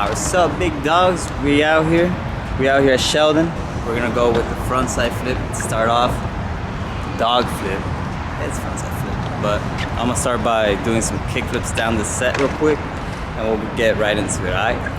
What's up, big dogs? We out here at Sheldon. We're gonna go with the frontside flip to start off. Dog flip. It's frontside flip, but I'm gonna start by doing some kick flips down the set real quick, and we'll get right into it. All right.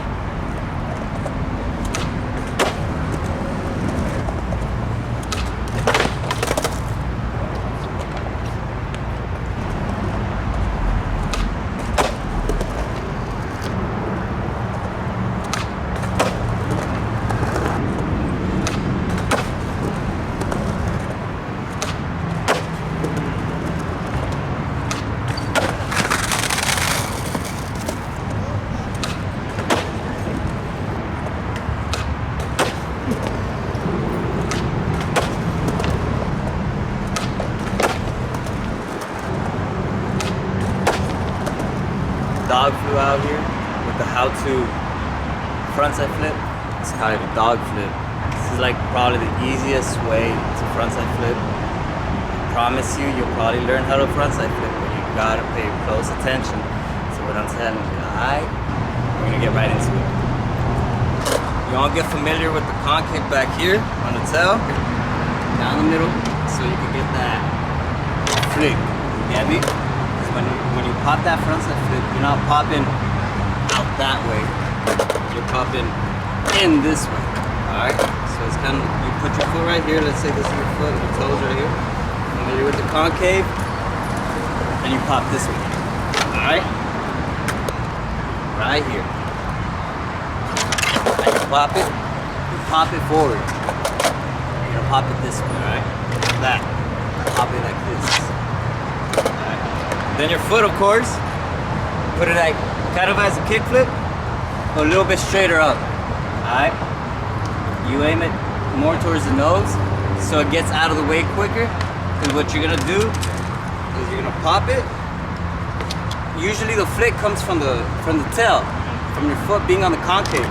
Dog flew out here with the how-to frontside flip. It's kind of a dog flip. This is like probably the easiest way to frontside flip. I promise you, you'll probably learn how to frontside flip, but you gotta pay close attention to what I'm telling you. Alright? We're gonna get right into it. You all get familiar with the concave back here on the tail, down the middle, so you can get that flick. You get me? When you pop that frontside flip, you're not popping out that way. You're popping in this way. Alright? So it's kind of, you put your foot right here. Let's say this is your foot, your toes right here. And then you're with the concave, and you pop this way. Alright? Right here. And you pop it forward. You're gonna pop it this way, alright? That. Pop it like this. Then your foot, of course, put it like kind of as a kick flip, a little bit straighter up. Alright? You aim it more towards the nose so it gets out of the way quicker. Because what you're gonna do is you're gonna pop it. Usually the flick comes from the tail, from your foot being on the concave.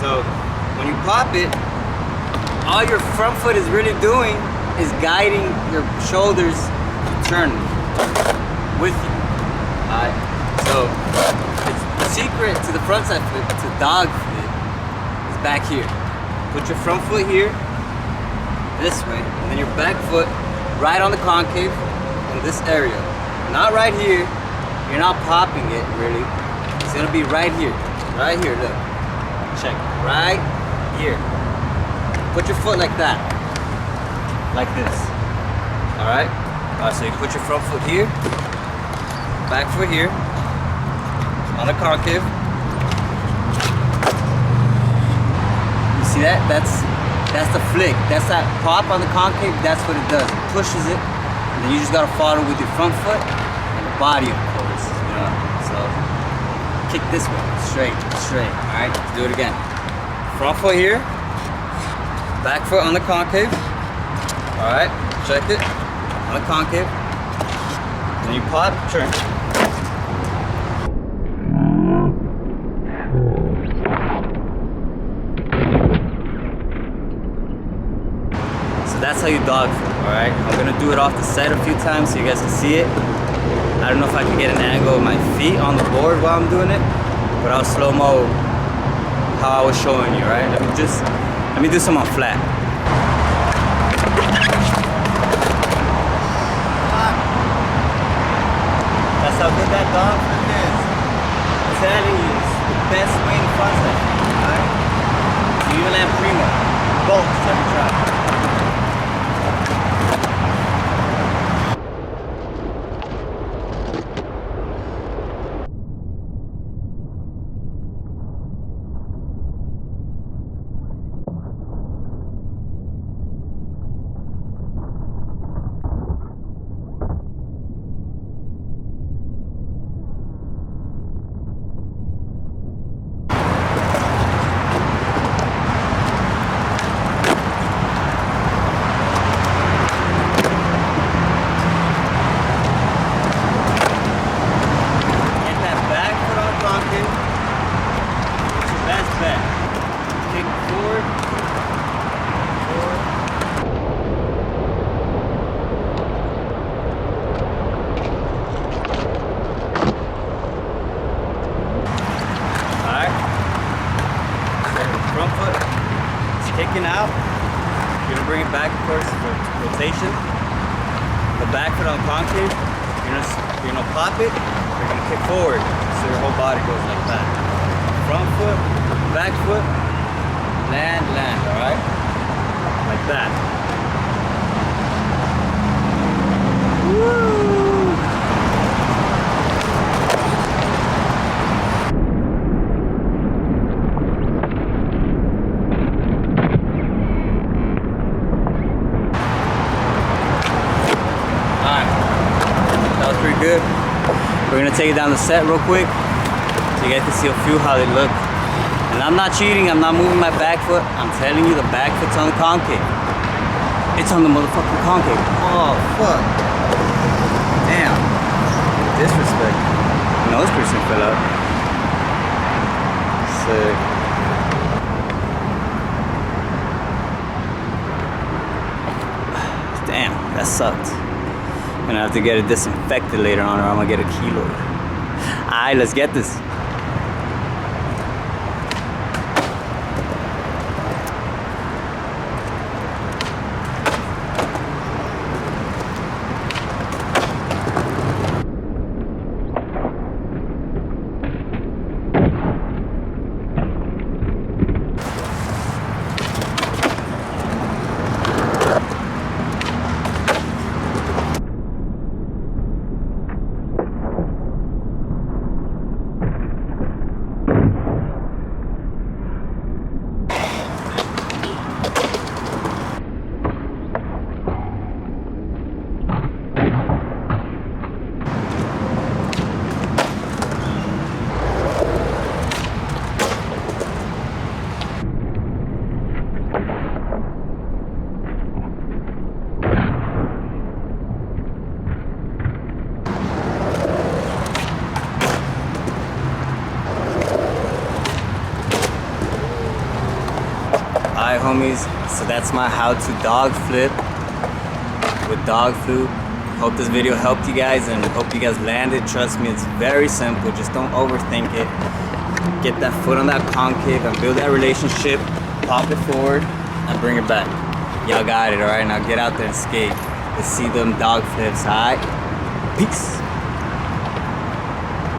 So when you pop it, all your front foot is really doing is guiding your shoulders to turn with you. Alright, so the secret to the frontside flip, to dog flip, is back here. Put your front foot here, this way, and then your back foot right on the concave in this area. Not right here. You're not popping it really. It's gonna be right here. Right here, look. Check. Right here. Put your foot like that. Like this. Alright? Alright, so you put your front foot here. Back foot here, on the concave. You see that? That's the flick. That's that pop on the concave. That's what it does. It pushes it, and then you just gotta follow with your front foot and the body, of course. You know. So kick this way, straight. All right. Let's do it again. Front foot here, back foot on the concave. All right. Check it. On the concave. Then you pop, turn. So that's how you dog flip, alright? I'm gonna do it off the set a few times so you guys can see it. I don't know if I can get an angle of my feet on the board while I'm doing it, but I'll slow-mo how I was showing you, right? Let me do some on flat. That's how good that dog flip is. I'm telling you, it's the best way to frontside flip, alright? You even land primo. Both, every try. kicking out. You're gonna bring it back, of course, for rotation. The back foot on concave, you're gonna pop it, you're gonna kick forward. So your whole body goes like that. Front foot, back foot, land, all right? Like that. Woo! Pretty good. We're gonna take it down the set real quick so you guys can see a few how they look. And I'm not cheating, I'm not moving my back foot. I'm telling you, the back foot's on the concave. It's on the motherfucking concave. Oh fuck. Damn. Disrespect. Nose piercing fell out. Sick. Damn, that sucked. I'm gonna have to get it disinfected later on, or I'm gonna get a kilo. Alright, let's get this. Alright homies, so that's my how to dog flip with dog food. Hope this video helped you guys and hope you guys landed. Trust me, it's very simple, just don't overthink it. Get that foot on that concave and build that relationship. Pop it forward and bring it back. Y'all got it, alright? Now get out there and skate. Let's see them dog flips, alright? Peace.